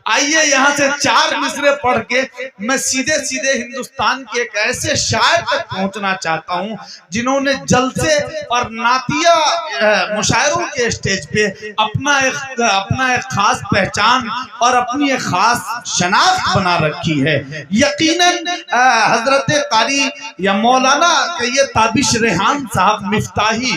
आइए यहाँ से 4 मिसरे पढ़ के मैं सीधे सीधे हिंदुस्तान के एक ऐसे शायर तक पहुंचना चाहता हूँ जिन्होंने जलसे और नातिया मुशायरों के स्टेज पे अपना एक खास पहचान और अपनी एक खास शनाख्त बना रखी है। यकीनन हजरत कारी या मौलाना ये ताबिश रेहान साहब मिफ्ताही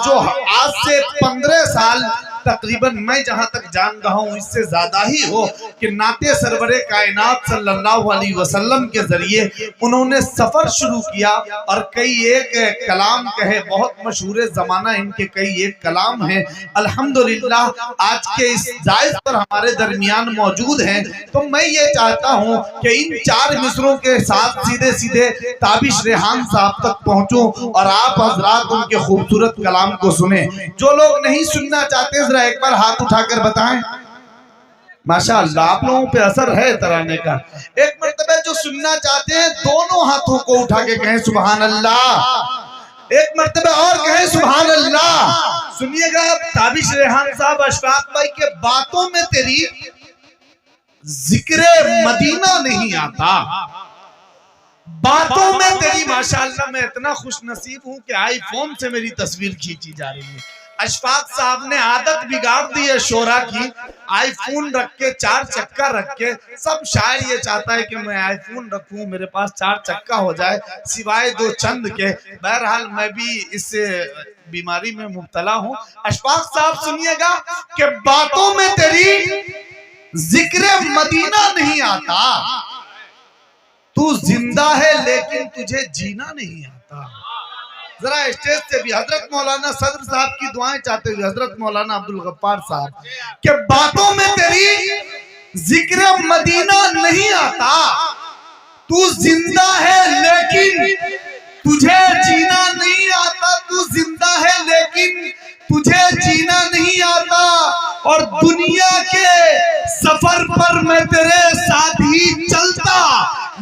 जो आज से 15 साल तकरीबन मैं जहां तक जान रहा हूं इससे ज्यादा ही हो कि नाते सरवरे कायनात सल्लल्लाहु अलैहि वसल्लम के जरिए उन्होंने सफर शुरू किया और कई एक कलाम कहे बहुत मशहूर जमाना इनके कई एक कलाम हैं। अल्हम्दुलिल्लाह आज के इस जायज पर हमारे दरमियान मौजूद हैं, तो मैं ये चाहता हूं कि इन 4 मिसरों के साथ सीधे सीधे ताबिश रेहान साहब तक पहुंचूं और आप हजरात उनके खूबसूरत कलाम को सुने। जो लोग नहीं सुनना चाहते जरा एक बार हाथ उठाकर बताएं। माशाअल्लाह आप लोगों पे असर है तराने का। एक मर्तबा जो सुनना चाहते हैं दोनों हाथों को उठा के कहें सुभान अल्लाह। एक मर्तबा और कहें सुभान अल्लाह। सुनिएगा ताबिश रेहान साहब अशफाक भाई के बातों में तेरी जिक्र मदीना नहीं आता, बातों में तेरी माशाअल्लाह मैं इतना खुश नसीब हूं कि आईफोन से मेरी तस्वीर खींची जा रही है। अशफाक साहब ने आदत बिगाड़ दी है शोरा की, आईफोन रख के 4 चक्का रख के। सब शायर ये चाहता है कि मैं आईफोन रखूं, मेरे पास 4 चक्का हो जाए सिवाय 2 चंद के। बहरहाल मैं भी इस बीमारी में मुब्तला हूं। अशफाक साहब सुनिएगा कि बातों में तेरी जिक्र मदीना नहीं आता, तू जिंदा है लेकिन तुझे जीना नहीं आता। जरा स्टेज से भी हजरत मौलाना सदर साहब की दुआएं चाहते हुए हजरत मौलाना अब्दुल गफ्फार साहब के बातों में तेरी जिक्र मदीना नहीं आता, तू जिंदा है लेकिन तुझे जीना नहीं आता, तू जिंदा है लेकिन तुझे जीना नहीं आता। और दुनिया के सफर पर मैं तेरे साथ ही चलता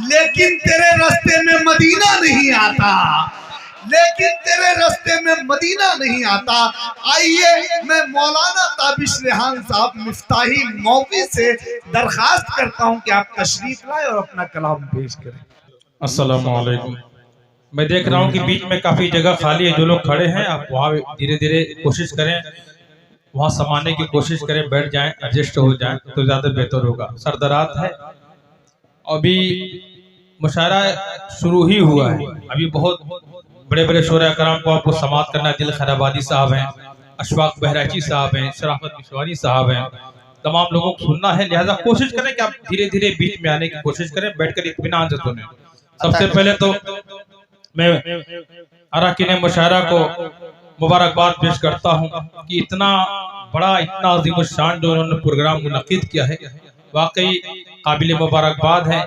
लेकिन तेरे रास्ते में मदीना नहीं आता, लेकिन तेरे रास्ते में मदीना नहीं आता। आइए मैं मौलाना ताबिश रेहान साहब मिफ्ताही मौकी से दरखास्त करता हूं कि आप तशरीफ लाए और अपना कलाम पेश करें। अस्सलाम वालेकुम। मैं देख रहा हूं कि बीच में काफी जगह खाली है, जो लोग खड़े हैं आप वहां धीरे धीरे कोशिश करें, वहां समाने की कोशिश करें, बैठ जाएं, एडजस्ट हो जाएं तो ज्यादा बेहतर होगा। सरदरात है, अभी मुशायरा शुरू ही हुआ है, अभी बहुत बड़े बड़े शोरा कराम को आपको समात करना। दिल खैराबादी साहब हैं, अशफाक बहराची साहब हैं, शराफत पिशवानी साहब हैं, तमाम लोगों को सुनना है, लिहाजा कोशिश करें कि आप धीरे धीरे बीच में आने की कोशिश करें, बैठकर इत्मीनान से सुनें। सबसे पहले तो मैं अरकान मुशायरा को मुबारकबाद पेश करता हूँ कि इतना बड़ा इतना अजीम शान जो उन्होंने प्रोग्राम मुनक्किद किया है, वाकई काबिल मुबारकबाद है।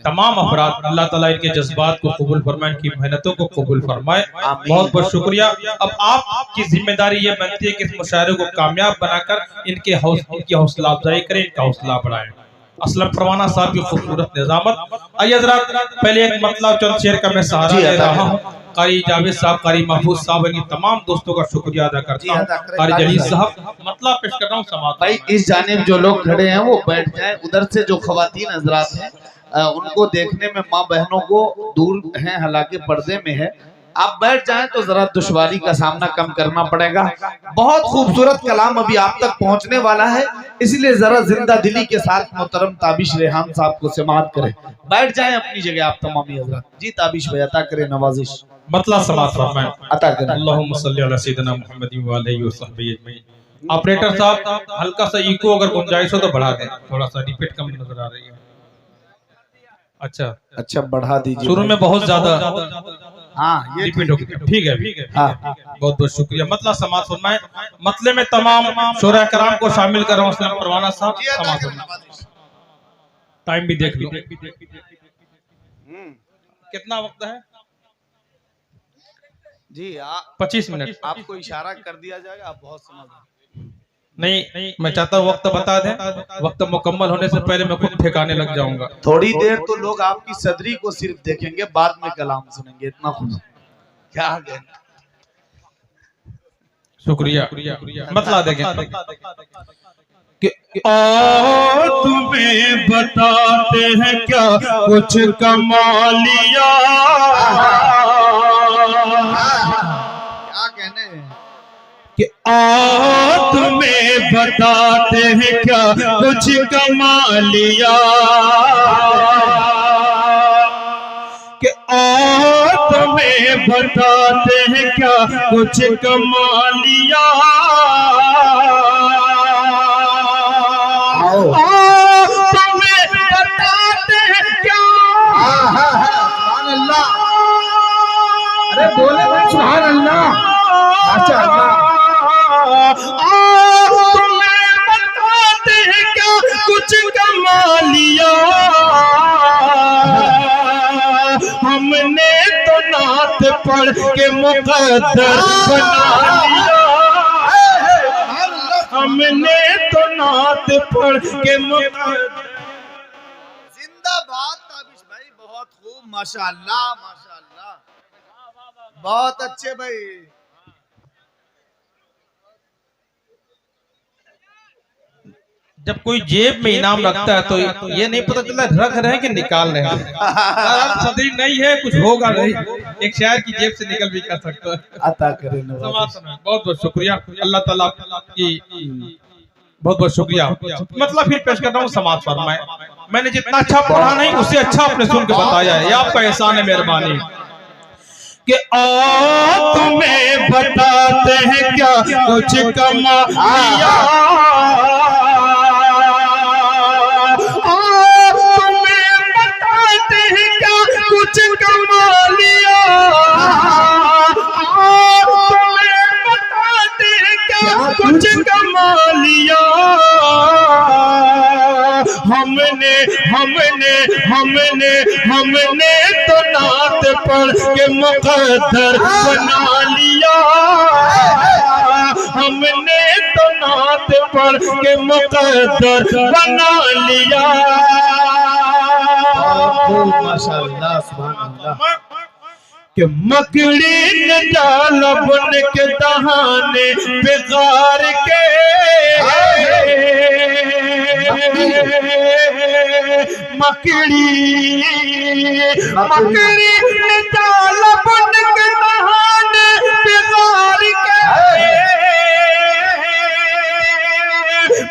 तमाम अफराद अल्लाह ताला इनके जज्बात को कबूल फरमाए, इनकी मेहनतों को कबूल फरमाए। बहुत बहुत शुक्रिया। अब आपकी जिम्मेदारी ये बनती है कि इस मुशायरे को कामयाब बनाकर इनकी हौसला अफजाई करें, इनका हौसला बढ़ाएं। असलम परवाना साहब की खूबसूरत निजामत। आइए जरा पहले एक मतलब चंद शेर का मैं सहारा ले रहा हूँ। कारी जावेद साहब, कारी महफूज साहब, इन तमाम दोस्तों का शुक्रिया अदा करता हूँ। कारी जलील साहब मतलब पेश कर रहा हूँ समाज भाई। इस जानिब जो लोग खड़े हैं वो बैठ जाएं, उधर से जो खवातीन हजरात हैं उनको देखने में माँ बहनों को दूर हैं, हालांकि पर्दे में है, आप बैठ जाएं तो जरा दुश्वारी का सामना कम करना पड़ेगा। बहुत खूबसूरत कलाम अभी आप तक पहुंचने वाला है, इसलिए जरा जिंदा दिली के साथ मोहतरम ताबिश रेहान साहब को समाअत करें। बैठ जाएं अपनी जगह आप तमामी हजरात। जी ताबिश भाई अता करें नवाजिश, मतलब समाअत फरमाएं, अता करें। अल्लाहुम्मा सल्ली अला सय्यिदिना मुहम्मद व अलैहि वसहबिहि अजमईन। ऑपरेटर साहब हल्का सा इको अगर गुंजाइश हो तो बढ़ा दें, थोड़ा सा रिपीट कम नजर आ रही है। अच्छा बढ़ा दीजिए, शुरू में बहुत ज्यादा हाँ ये रिपीट हो गया। ठीक है हाँ। बहुत बहुत शुक्रिया। मतलब समाअत फरमाएं, मतले में तमाम शोरा कराम को शामिल कर रहा हूँ। परवाना साहब समाअत फरमाएं, टाइम भी देख लो कितना वक्त है जी। 25 मिनट। आपको इशारा कर दिया जाएगा, आप बहुत समझ नहीं मैं चाहता हूँ वक्त बता दें, वक्त मुकम्मल होने से पहले मैं खुद ठिकाने लग जाऊंगा। थोड़ी देर तो लोग आपकी सदरी को सिर्फ देखेंगे, बाद में कलाम सुनेंगे। इतना खुश क्या है? शुक्रिया। मतला देखें कि ओ तुम्हें बताते हैं क्या कुछ कमालिया, क्या कहने हैं कि ओ तुम्हें बताते हैं क्या कुछ कमालिया, कि ओ तुम्हें बताते हैं क्या कुछ कमालिया, तुम्हें बताते हैं क्या। सुभान अल्लाह, अरे बोले भाई सुभान अल्लाह, माशाअल्लाह। तुम्हें बताते हैं क्या कुछ कमालिया, हमने तो नात पढ़ के मुकद्दर बना लिया, हमने तो नात पढ़ के मुकद्दर। जिंदाबाद ताबिश भाई, बहुत खूब, माशाअल्लाह माशाअल्लाह, बहुत अच्छे भाई। जब कोई जेब में इनाम रखता है तो ये नहीं पता चलता रख रहे हैं कि निकाल रहे हैं। सदी नहीं है, कुछ होगा नहीं, एक शायर की जेब से निकल भी कर सकता है। अता करे बहुत बहुत शुक्रिया, अल्लाह ताला की बहुत बहुत शुक्रिया। मतलब फिर पेश करता हूँ, समाज फरमाए। मैंने जितना अच्छा पढ़ा नहीं उससे अच्छा आपने सुन के बताया है, ये आपका एहसान है, मेहरबानी। कि ओ तुम्हें बताते हैं क्या कुछ कमालिया, तुम्हें बताते हैं क्या कुछ कमालिया, तुम्हें बताते हैं क्या कुछ कमालिया, हमने हमने हमने हमने तो नात पढ़ के मुकद्दर बना लिया, हमने तो नात पढ़ के मुकद्दर बना लिया। माशाअल्लाह सुभान अल्लाह। कि मकड़ी ने जाल बुन के दहाने बेकार के, मकड़ी मकड़ी ने जाल बुन के दहाने बेकार के,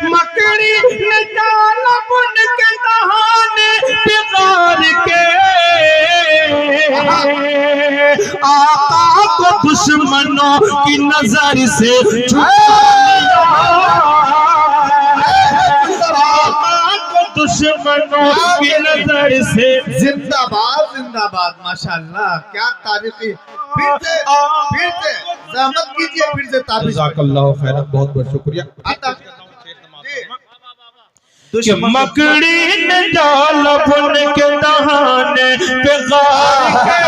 मकड़ी ने जाल बुन के दहाने बेकार के, आका को दुश्मनों की नजर से छुपा लिया, आका को दुश्मनों की नजर से। जिंदाबाद जिंदाबाद, माशाअल्लाह, क्या तारीफी। फिर से जहमत कीजिए, फिर से तारीफ। जज़ाकल्लाहु खैरन, बहुत बहुत शुक्रिया। अता कि मकड़ी ने जाल बुन के दहाने बेकार के,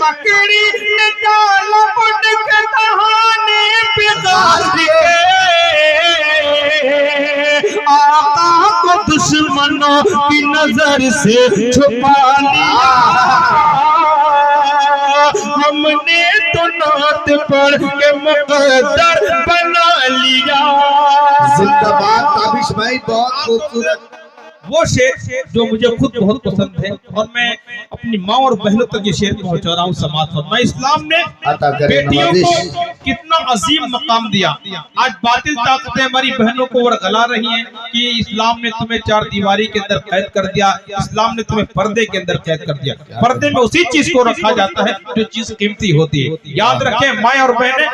मकड़ी ने जाल बुन के दहाने बेकार के, आका को दुश्मनों की नजर से छुपा लिया, हमने तो नात पढ़ के मुकद्दर बना लिया। जिंदाबाद ताबिश भाई, बहुत खूबसूरत। वो शेर जो मुझे खुद बहुत पसंद है और मैं अपनी माँ और बहनों तक ये शेर पहुंचा रहा हूँ। समाज फरमाए, इस्लाम ने बेटियों को कितना अजीम मकाम दिया। आज बातिल ताकतें हमारी बहनों को वरगला रही हैं कि इस्लाम ने तुम्हें चार दीवारी के अंदर कैद कर दिया, इस्लाम ने तुम्हें पर्दे के अंदर कैद कर दिया। पर्दे में उसी चीज को रखा जाता है जो चीज कीमती होती है। याद रखें माएं और बहनें,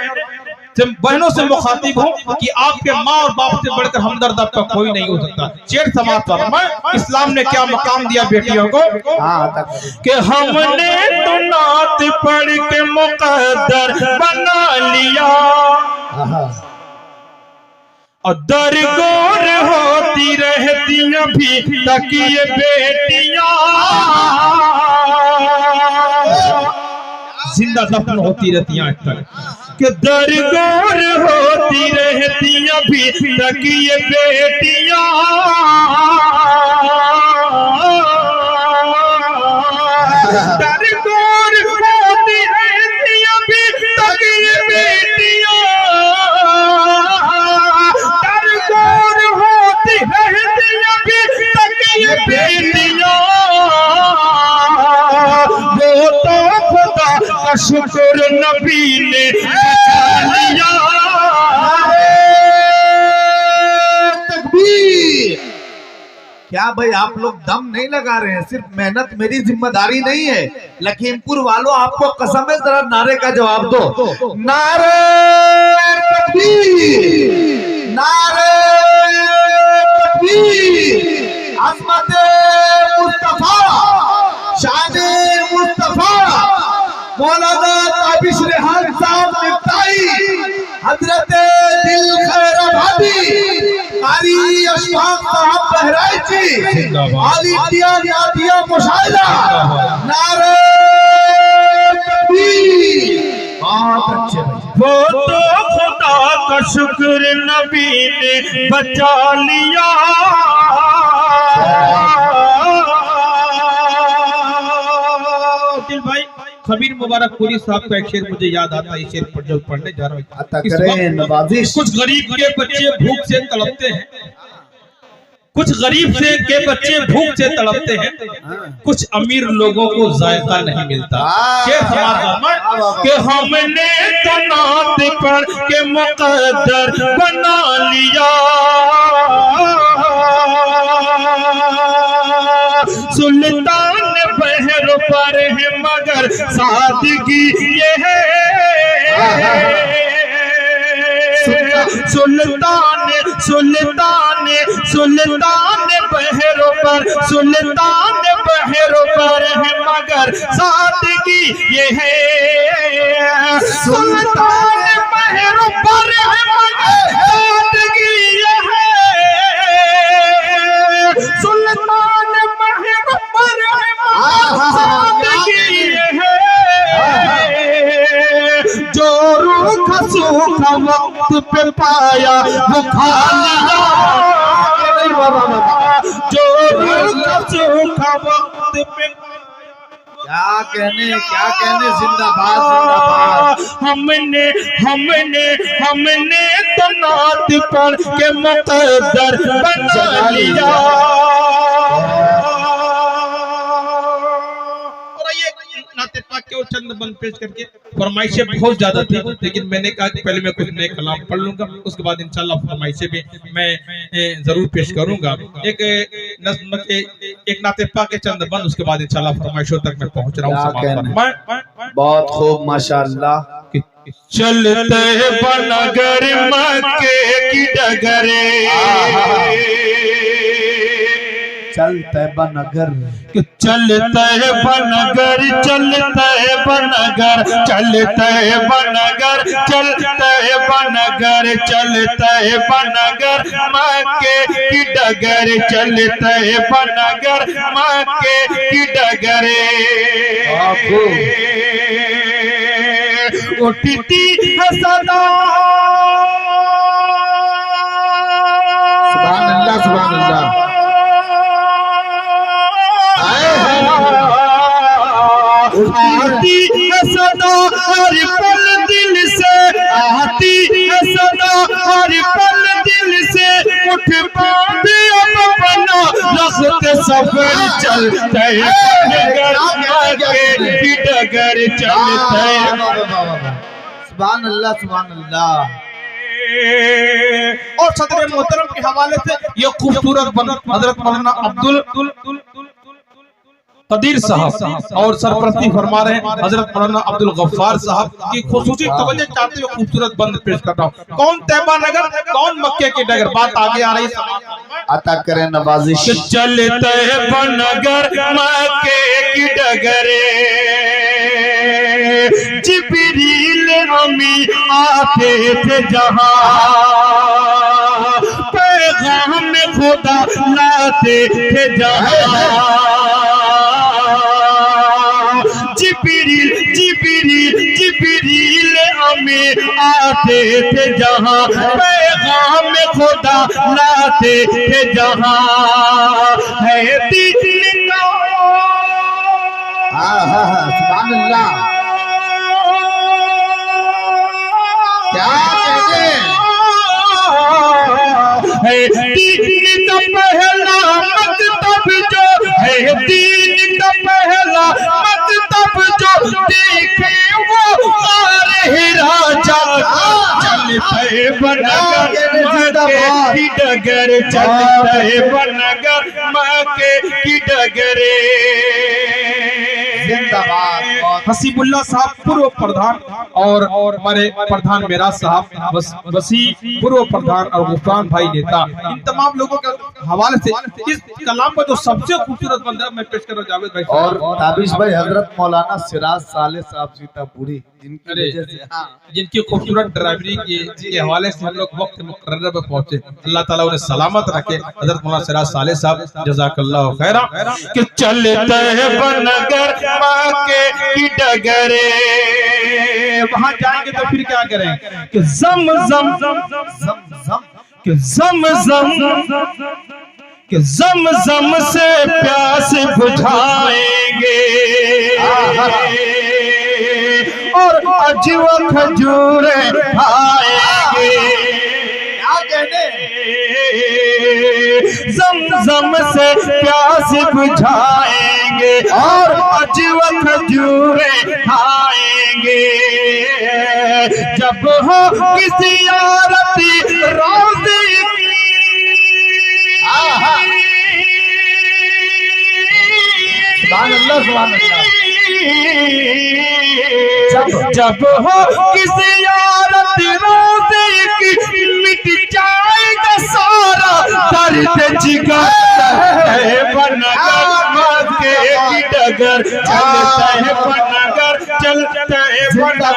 बहनों से मुखातिब हूँ कि आपके माँ और बाप से बढ़कर हमदर्द आपका कोई नहीं हो सकता। शेर समाज फरमाए, इस्लाम ने क्या मकाम दिया बेटियों को कि हमने तो नात पढ़ के मुकद्दर बना लिया, और दरगोर होती रहती अभी तक ये बेटियां, जिंदा दफन होती रहती आज तक कि दरगोर होती रहती अभी तक ये बेटियां, दरगोर होती रहती अभी तक ये बेटियां, का शुक्र नबी ने बचा लिया। तकबीर। क्या भाई आप लोग दम नहीं लगा रहे हैं? सिर्फ मेहनत मेरी जिम्मेदारी नहीं है। लखीमपुर वालों आपको कसम है, जरा नारे का जवाब दो। नारे तकबीर, नारे तकबीर। अज़मत मुस्तफा, शान मुस्तफा, मौलाना ताबिश रेहान साहब निफ्ताई, हजरत दिल खैर आबादी, कारी अशफाक साहब बहराइच जी, ऑल इंडिया नादिया मुशाहिदा, नारे तकबीर। बहुत अच्छे। वो तो खुदा का शुक्र नबी ने बचा लिया। दिल भाई खबीर मुबारकपुरी साहब का एक शेर मुझे याद आता है, इस शेर पर जो पढ़ने जा रहा हूँ। कुछ गरीब के बच्चे भूख से तड़पते हैं, कुछ गरीब से के बच्चे भूख से तड़पते हैं, कुछ अमीर लोगों को जायका नहीं मिलता। कि हमने तो नात पढ़ के मुकद्दर बना लिया। सुल्तान बहर पर है मगर सादगी ये है। सुल्तान सुल्तान सुल्तान बहरों पर, सुल्तान बहरों पर है मगर सादगी ये है। सुल्तान बहरों पर है मगर सादगी ये है। सुल्तान बहरों पर है मगर सादगी ये है। जो रूखा सूखा वक्त पे पाया वो खा लिया। जो रूखा सूखा वक्त पे, क्या कहने जिंदाबाद जिंदाबाद। हमने हमने हमने तो नात पढ़ के मुकद्दर बना लिया। नाते पाक के और चंद बंद पेश करके फरमाइशें बहुत ज्यादा थी, लेकिन मैंने कहा कि पहले मैं कुछ नए कलाम पढ़ लूंगा, उसके बाद इंशाल्लाह फरमाइशें भी मैं जरूर पेश करूंगा। एक नज़्म के एक नाते पाक के चंद बंद, उसके बाद इंशाल्लाह फरमाइशों तक मैं पहुंच रहा हूं। बहुत खूब माशाअल्लाह। चलते बनगर मक्के की डगरे, चलते बनगर, चलते बनगर, चलते बनगर, चलते बनगर, चलते बनगर, चलते बनगर मक्के की डगर, चलते बनगर मक्के की डगरे। उठती है सदा, सुभान अल्लाह सुभान अल्लाह। आती है सदा हर पल दिल से, आती है सदा हर पल दिल से। उठ पाते अब बना रखते सफर, चलते की डगर, चलते। सुभान अल्लाह सुभान अल्लाह। और सदर मोहतरम के हवाले से ये खूबसूरत बंद हजरत मौलाना अब्दुल कदीर साहब और सरपरस्ती फरमा रहे हैं हजरत मौलाना अब्दुल गफ्फार साहब की खुसूसी तवज्जो चाहते हुए खूबसूरत बंद पेश कर रहा हूँ। कौन तैबा नगर, कौन मक्के की डगर, बात आगे आ रही है। अता करें नवाजिश। चलते बनगर मक्के की डगरे, जिब्रील अमी आते थे जहां, पैगाम खुदा लाते थे जहां। जिब्रील जिब्रील जिब्रील अमी आते थे जहां, पैगाम खुदा लाते थे जहां। है दिल का सुभान अल्लाह। क्या कहते है दीन का पहला मकतब जो है, दीन का पहला मकतब जो देखे बनगर मक्के की डगर चलता है बनगर मक्के की डगरे। हसीबुल्लाह साहब पूर्व प्रधान और हमारे प्रधान मेरा साहब वसी पूर्व प्रधान और गुफरान भाई नेता, इन तमाम लोगों के हवाले से इस कलाम का जो सबसे खूबसूरत बंदा मैं पेश कर रहा हूं जावेद भाई और ताबिश भाई हजरत मौलाना सिराज साले साहब सीतापुरी, जिनकी खूबसूरत ड्राइवरी के हवाले से हम लोग वक्त मुकर्रर पे पहुंचे। अल्लाह ताला उन्हें सलामत रखे। हजरत मौलाना सिराज साले साहब जज़ाकल्लाहु खैरा। कि चलते हैं बनगर मक्के की डगरे, वहां जाएंगे तो फिर क्या करें कि जम जम कि जम जम से प्यास बुझाएंगे और अजवा खजूरे खाएंगे। क्या कहने जम से प्यास बुझाएंगे और अजवा खजूरे खाएंगे। जब हो किसी आरती रोज़े जब हो किसी औरत रोज़े की मिट जाएगा सारा दर्द जिगर। बनगर मक्के की डगर चलता है बनगर चलता है बनगर।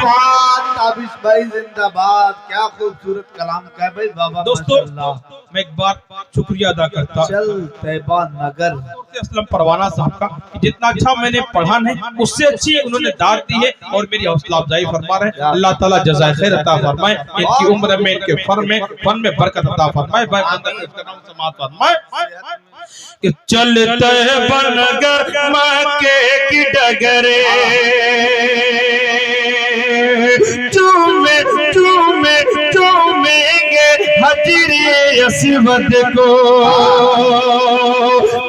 ताबिश भाई जिंदाबाद, क्या खूबसूरत कलाम का भाई बाबा। दोस्तों मैं एक बार शुक्रिया अदा करता चल तैबा नगर असलम परवाना साहब का, जितना अच्छा मैंने पढ़ा है उससे अच्छी उन्होंने दाद दी है और मेरी हौसला अफजाई फरमा रहे हैं। अल्लाह ताला जज़ाए खैर अता फरमाए, इनकी उम्र में इनके फन में बरकत अता फरमाए। कि चलते बनगर मक्के की डगरे चूमेंगे हजरे अस्वद को,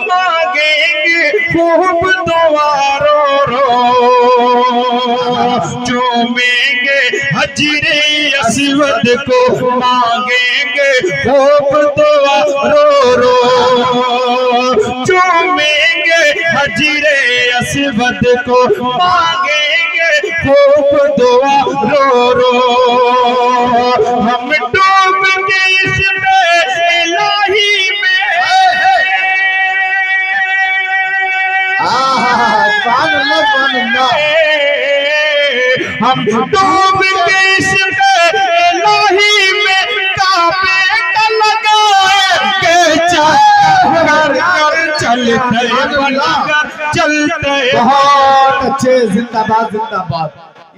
मांगेंगे खूब दुआरो चूमेंगे हजरे अस्वद को, मांगेंगे खूब दुआरो चूमेंगे हजरे अस्वद को, मांगेंगे खूब दुआ रो। हम डूब के इसमें इलाही में, हम डूब के इसमें इलाही में काबे का लगाए के चलते। बहुत अच्छे, जिंदाबाद जिंदाबाद।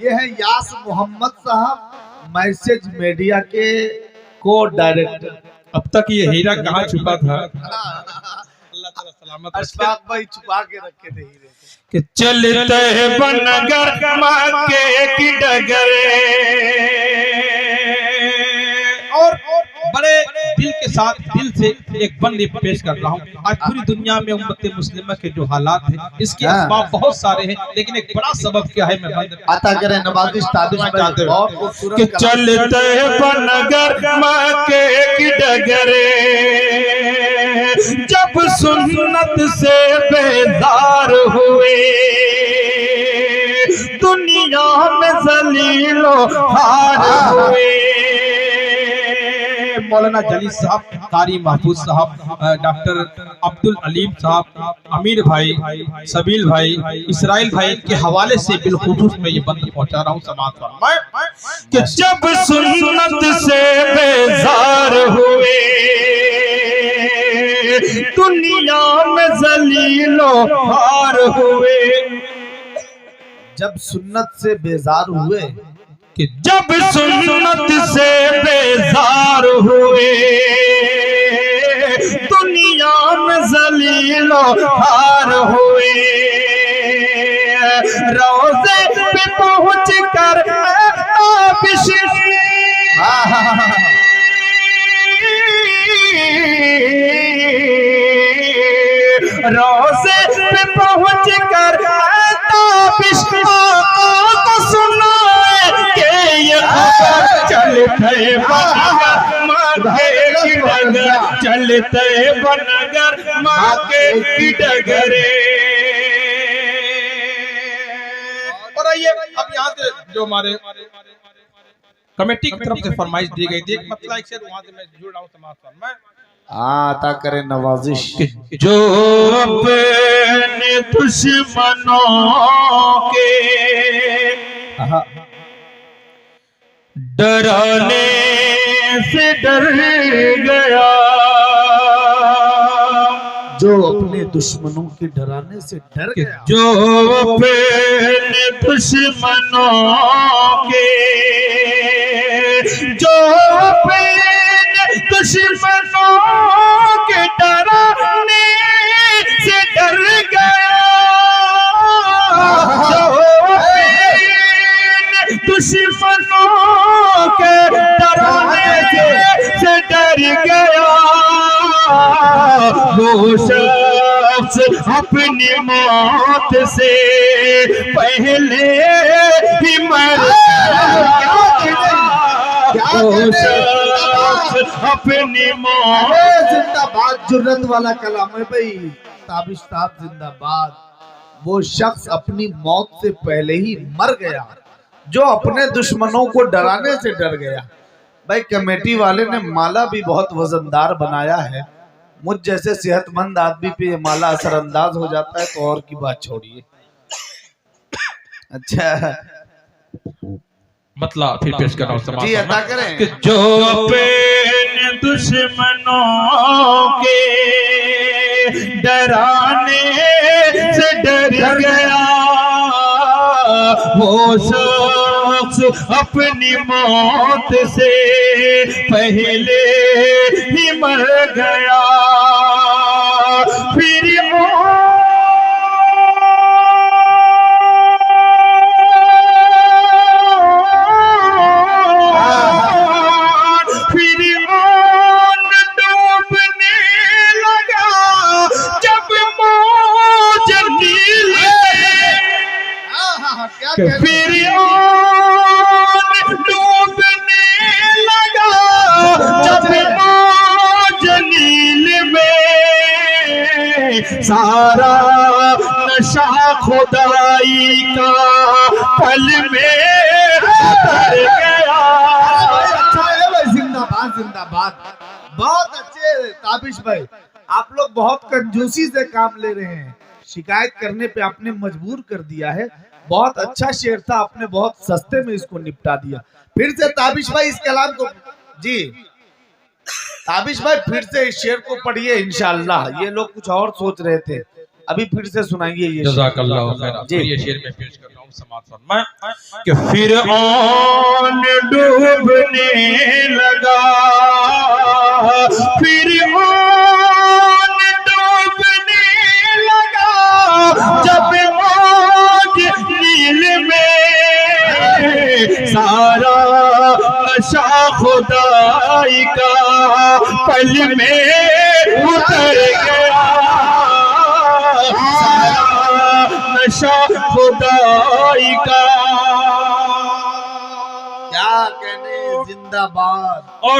ये है यास मोहम्मद साहब, मैसेज मीडिया के को डायरेक्टर। अब तक ये हीरा कहाँ छुपा था? अल्लाह ताला सलामत अशफाक भाई छुपा के रखे थे हीरे कि चलते बनगर मक्के की डगरे। और बड़े दिल के साथ दिल से एक बंदे पेश कर रहा हूँ। आज पूरी दुनिया में उम्मत मुस्लिमा के जो हालात हैं, इसके असबाब बहुत सारे हैं, लेकिन एक बड़ा सबब क्या है मैं अता करें नवाजिश ताबिश चाहते हैं कि चलते बनगर मक्के की डगरे जब सुन्नत से बेजार हुए, दुनिया में जलीलो हार हुए। मौलाना जलील साहब, कारी महफूज साहब, डॉक्टर अब्दुल अलीम साहब, अमीर भाई, सबील भाई, इसराइल भाई के हवाले से बिलखुसूस में ये बंद पहुंचा रहा हूँ समाज पर कि जब सुन्नत से बेजार हुए, दुनिया में जलीलो हार हुए। जब सुन्नत से बेजार हुए, कि जब सुन्नत से बेजार हुए, दुनिया में जलीलो हार हुए। रोज़े पे पहुंच कर ताबिश रोज़े पे पहुंच कर ताबिश आका को सुनाए के ये खबर चलते बनगर के डगर चलते बनगर माँ के डगरे। और आइए अब यहाँ से जो हमारे कमेटी की तरफ से फरमाइश दी गई थी, एक मतलब एक शेर वहां से मैं जुड़ रहा हूँ समाज पर। मैं आता करे नवाजिश। जो अपने दुश्मनों के डराने से डर गया, जो अपने दुश्मनों के डराने से डर गया, जो अपने दुश्मनों के, जो अपने दुश्मनों के डराने से डर गया, जो अपने दुश्मनों के डराने से डर गया, वो शख्स अपनी मौत से पहले ही मर गया, वो शख्स अपनी मौत। जिंदाबाद, जुर्रत वाला कलाम है भाई, ताबिश साहब जिंदाबाद। वो शख्स अपनी मौत से पहले ही मर गया जो अपने दुश्मनों को डराने से डर गया। भाई कमेटी वाले ने माला भी बहुत वजनदार बनाया है। मुझ जैसे सेहतमंद आदमी पे ये माला असरअंदाज हो जाता है तो और की बात छोड़िए। अच्छा मतलब फिर पेश कर रहा हूँ जी, अता करें कि जो अपने दुश्मनों के डराने से डर गया, वो शख्स अपनी मौत से पहले ही मर गया, फिर फिर डूबने लगा जब मौज नील में, सारा नशा खुदाई का पल में उतर गया। अच्छा है भाई, जिंदाबाद जिंदाबाद। बहुत अच्छे ताबिश भाई, आप लोग बहुत कंजूसी से काम ले रहे हैं। शिकायत करने पे आपने मजबूर कर दिया है। बहुत अच्छा शेर था, आपने बहुत सस्ते में इसको निपटा दिया। फिर से ताबिश भाई इस कलाम को, जी ताबिश भाई फिर से इस शेर को पढ़िए इंशाअल्लाह। ये लोग कुछ और सोच रहे थे, अभी फिर से सुनाइए ये जज़ाकल्लाहु खैर। जी ये शेर में पेश कर रहा हूँ समाज फरमा कि फिरऔन डूबने लगा, फिरऔन डूबने लगा जब मौज नील में, सारा नशा खुदाई का पल में उतर गया, सारा नशा खुदाई का। क्या कहने, जिंदाबाद। और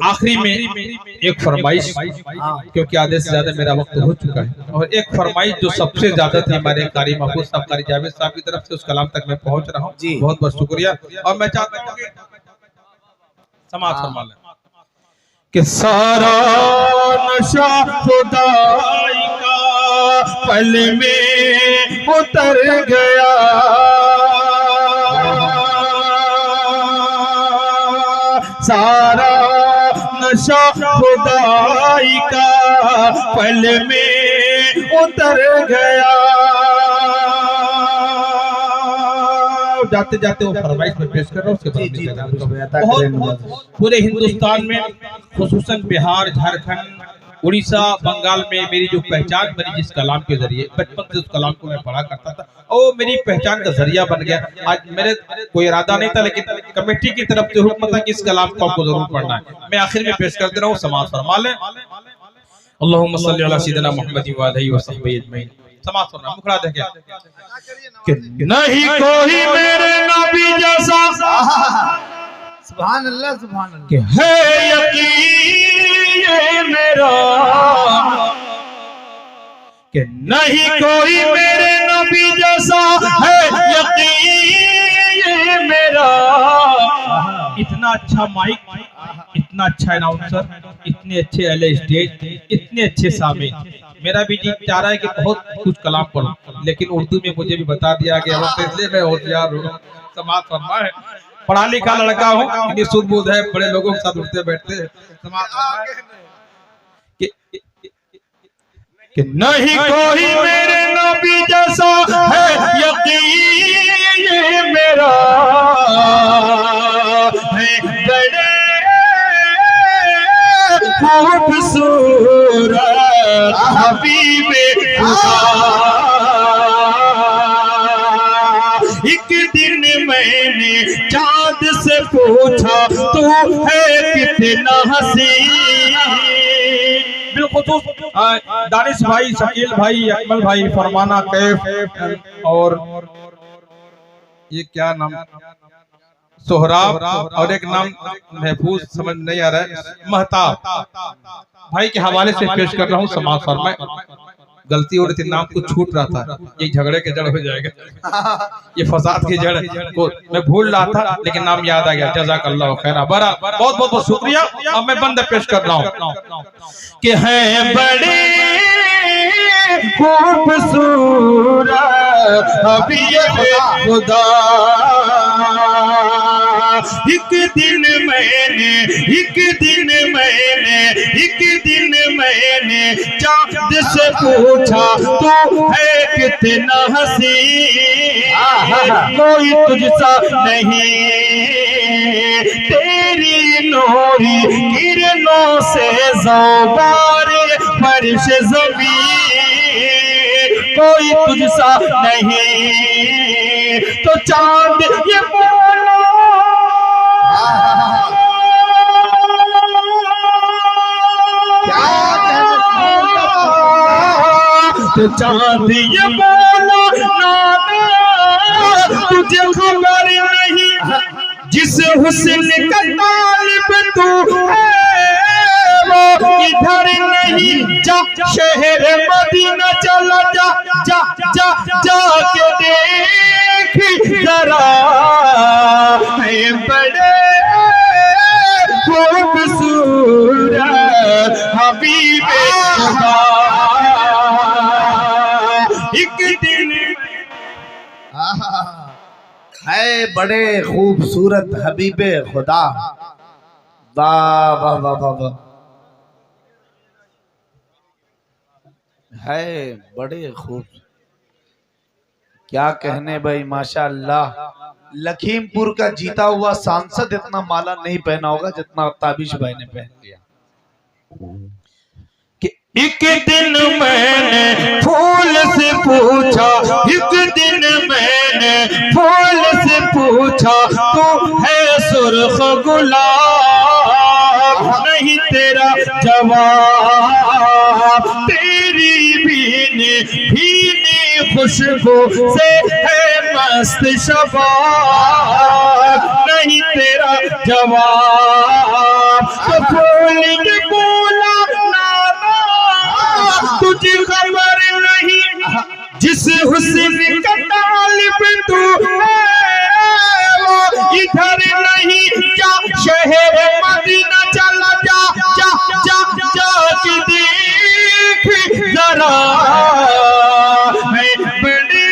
आखिरी में एक फरमाइश, क्योंकि आधे से ज्यादा मेरा वक्त हो चुका है, और एक फरमाइश जो सबसे ज्यादा थी हमारे कारी महफूज साहब, कारी जावेद साहब की तरफ से, उस कलाम तक मैं पहुंच रहा हूँ। बहुत बहुत शुक्रिया। और मैं चाहता हूँ कि समाज फरमा लें कि सारा नशा खुदाई का पल में उतर गया, सारा नशा खुदाई का पल में उतर गया। जाते जाते वो फरमाइश में पेश कर रहा हूँ, उसके बाद पूरे हिंदुस्तान में, खुसूसन बिहार, झारखंड, उड़ीसा, बंगाल में मेरी जो पहचान बनी जिस कलाम के जरिए, बचपन से उस कलाम को मैं पढ़ा करता था और मेरी पहचान का जरिया बन गया। आज मेरे कोई इरादा नहीं था, लेकिन कमेटी की तरफ से हुक्म था कि इस कलाम को आपको जरूर पढ़ना है। मैं आखिर में पेश कर दे रहा हूँ, समाज फरमा लें। अल्लाहुम्मा सल्ली अला सय्यिदिना मुहम्मद व आलिहि व सहबिहि अजमईन। समाज फरमा, मुखड़ा देखे कि नहीं कोई मेरे नबी जैसा, सुभान अल्लाह सुभान अल्लाह। कि है यकीन ये मेरा कि नहीं कोई मेरे नबी जैसा, है यकीन ये मेरा। इतना अच्छा माइक, इतना अच्छा अनाउंसर, इतने अच्छे अहले स्टेज, इतने अच्छे सामे। मेरा भी जी चाह रहा है कि बहुत कुछ कलाम पढ़ूं, लेकिन उर्दू में मुझे भी बता दिया गया, तो इसलिए मैं होशियार हूँ। समाज फरमा है, पढ़ा लिखा लड़का हूँ, इतनी सुध-बुध है, बड़े लोगों के साथ उठते बैठते हैं। समाज फरमा है कि नहीं कोई मेरे नबी जैसा, है यकीन ये मेरा। है बड़े खूबसूरत हबीबे खुदा। एक दिन मैंने चाँद से पूछा, तू है कितना हसीन। बिल्खुसूस दानिश भाई, शकील भाई, अकमल भाई, फरमाना कैफ और ये क्या नाम, सोहराब, और एक नाम महफूज समझ नहीं आ रहा है, महताब भाई के हवाले से पेश कर रहा हूँ। समाज फरमाए, गलती हो रही थी, नाम कुछ छूट रहा था, ये झगड़े के जड़ हो जाएगा, ये फसाद की जड़ को मैं भूल रहा था, लेकिन नाम याद आ गया। जज़ाकल्लाह खैरा। बरा बहुत बहुत शुक्रिया। अब मैं बंद पेश कर रहा हूँ कि है बड़े खूबसूरत हबीबे खुदा। एक दिन मैंने चाँद से पूछा, तू है कितना हसीन। कोई तुझसा नहीं, तेरी नूरी किरणों से ज़ौबारे फर्श ज़मीन। कोई तुझसा नहीं, तो चाँद ये बोला, तो चाँद ये बोला, तुझे खबर नहीं, जिस हुस्न का तालिब तू है वो इधर नहीं। जा शहर मदीना चला, जा जा जा जा के देख जरा, है बड़े खूबसूरत हबीबे खुदा। एक दिन है बड़े खूबसूरत हबीबे खुदा। वाह वाह वाह वाह वाह। है बड़े खूब, क्या कहने भाई, माशाअल्लाह। लखीमपुर का जीता हुआ सांसद इतना माला नहीं पहना होगा जितना ताबिश भाई ने पहन लिया। कि एक दिन मैंने फूल से पूछा, एक दिन मैंने फूल से पूछा, तू है सुर्ख गुलाब, नहीं तेरा जवाब। तेरी भीनी भीनी खुशबू से है मस्त शबाब, नहीं तेरा जवाब। तो फूल ने बोला, तुझे खबर नहीं, जिस हुस्न का तालिब तू है वो इधर नहीं। जा शहर मदीना चला, जा जा जा जा के देख जरा, है बड़ी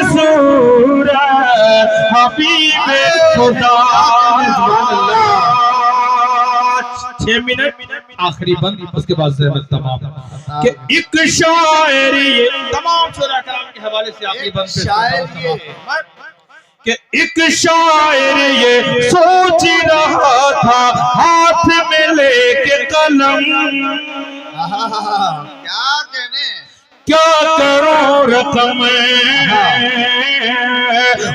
खूबसूरत हबीबे खुदा। 6 मिनट आखिरी बंद, उसके बाद से तमाम कि एक शायर, ये तमाम शोरा कराम के हवाले से आखिरी बंद शायर कि एक शायर ये सोच रहा था, हाथ में लेके कलम, क्या कहने, क्या करो रकम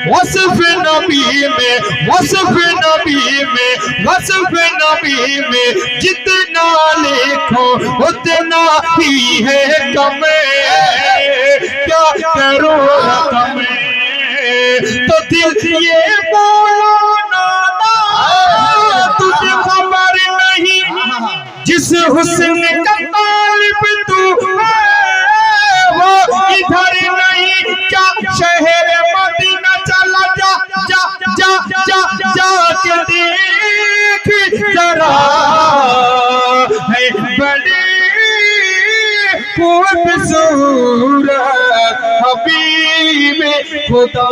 वस्फ नबी में, वस्फ नबी में, वस्फ नबी में, जितना लिखो उतना ही है कम। क्या करो रकम, तो दिल ये बोला हुस्न का तालिब तू वो इधर नहीं क्या शहर मदीना चला जा जा जा जा जा के देख जरा है बड़ी खूबसूरत हबीब खुदा।